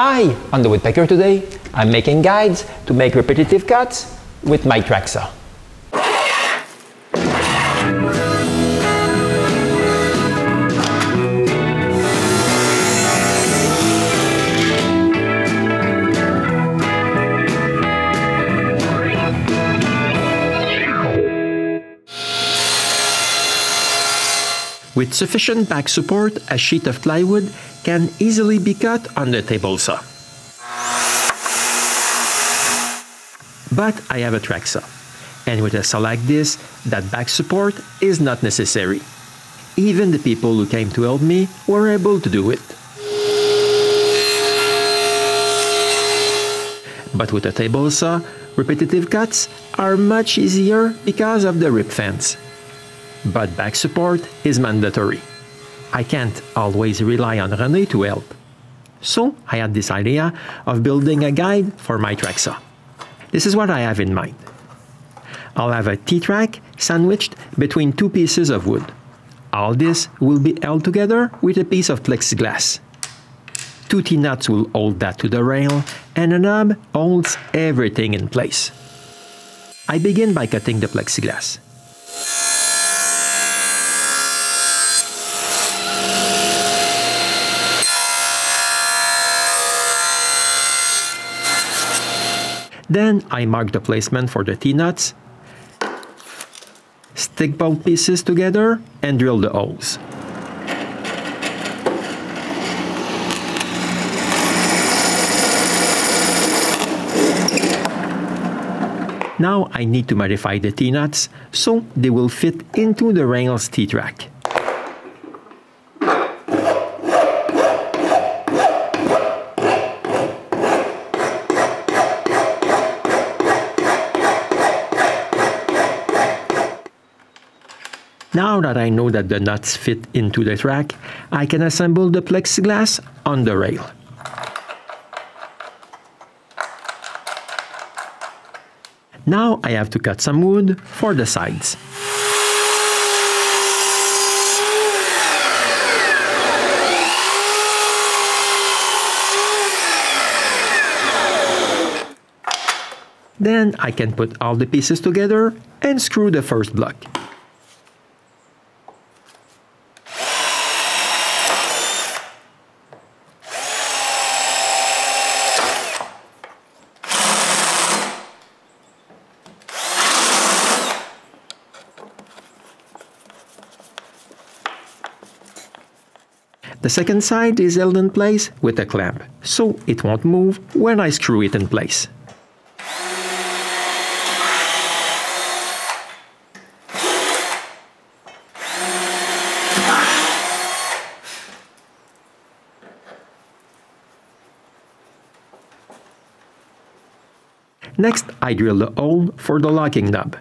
Hi, on the Woodpecker today, I'm making guides to make repetitive cuts with my track saw. With sufficient back support, a sheet of plywood can easily be cut on the table saw. But I have a track saw, and with a saw like this, that back support is not necessary. Even the people who came to help me were able to do it. But with a table saw, repetitive cuts are much easier because of the rip fence. But back support is mandatory. I can't always rely on René to help. So I had this idea of building a guide for my track saw. This is what I have in mind. I'll have a T-track sandwiched between two pieces of wood. All this will be held together with a piece of plexiglass. Two T-nuts will hold that to the rail, and a knob holds everything in place. I begin by cutting the plexiglass. Then I mark the placement for the T-nuts, stick both pieces together, and drill the holes. Now I need to modify the T-nuts so they will fit into the rail's T-track. Now that I know that the nuts fit into the track, I can assemble the plexiglass on the rail. Now I have to cut some wood for the sides. Then I can put all the pieces together and screw the first block. The second side is held in place with a clamp, so it won't move when I screw it in place. Next, I drill the hole for the locking knob.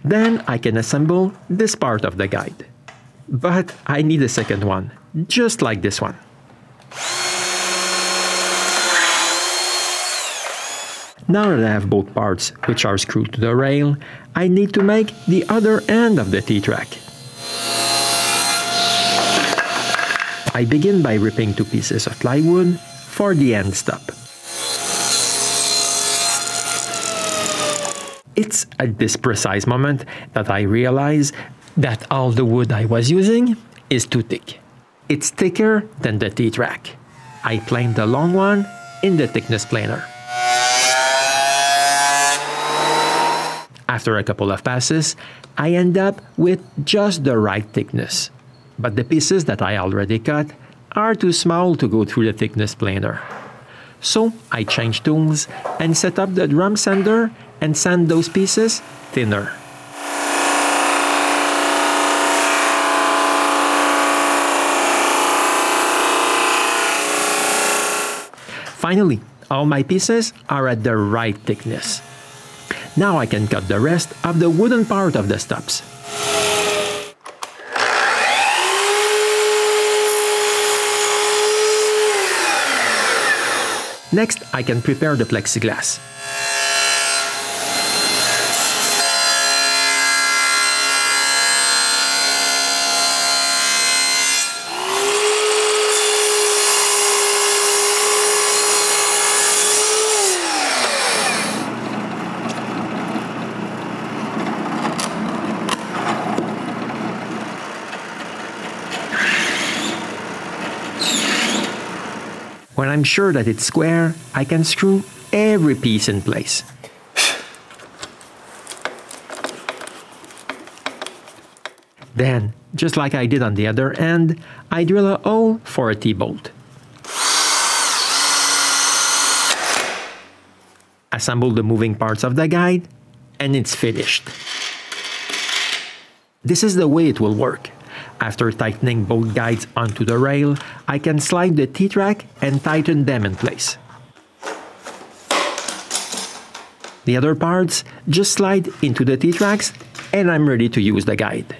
Then I can assemble this part of the guide. But I need a second one, just like this one. Now that I have both parts which are screwed to the rail, I need to make the other end of the T-track. I begin by ripping two pieces of plywood for the end stop. It's at this precise moment that I realize that all the wood I was using is too thick. It's thicker than the T-track. I planed the long one in the thickness planer. After a couple of passes, I end up with just the right thickness. But the pieces that I already cut are too small to go through the thickness planer. So I change tools and set up the drum sander and sand those pieces thinner. Finally, all my pieces are at the right thickness. Now I can cut the rest of the wooden part of the stops. Next, I can prepare the plexiglass. I'm sure that it's square, I can screw every piece in place. Then, just like I did on the other end, I drill a hole for a T-bolt. Assemble the moving parts of the guide, and it's finished. This is the way it will work. After tightening both guides onto the rail, I can slide the T-track and tighten them in place. The other parts just slide into the T-tracks and I'm ready to use the guide.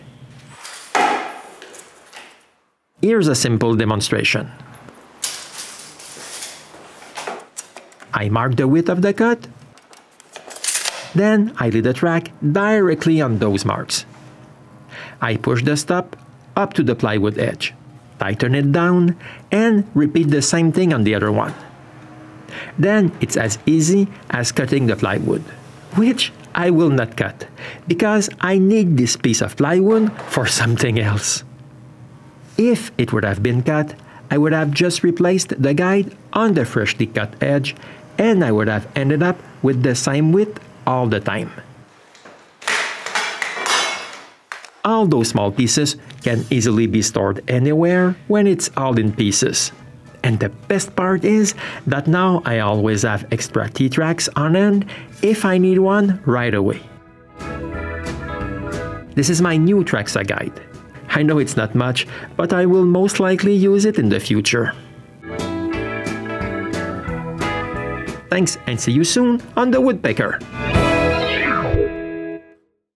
Here's a simple demonstration. I mark the width of the cut. Then I lay the track directly on those marks. I push the stop up to the plywood edge, tighten it down, and repeat the same thing on the other one. Then it's as easy as cutting the plywood, which I will not cut because I need this piece of plywood for something else. If it would have been cut, I would have just replaced the guide on the freshly cut edge and I would have ended up with the same width all the time. All those small pieces can easily be stored anywhere when it's all in pieces. And the best part is that now I always have extra T-tracks on hand if I need one right away. This is my new Traxa guide. I know it's not much, but I will most likely use it in the future. Thanks and see you soon on the Woodpecker.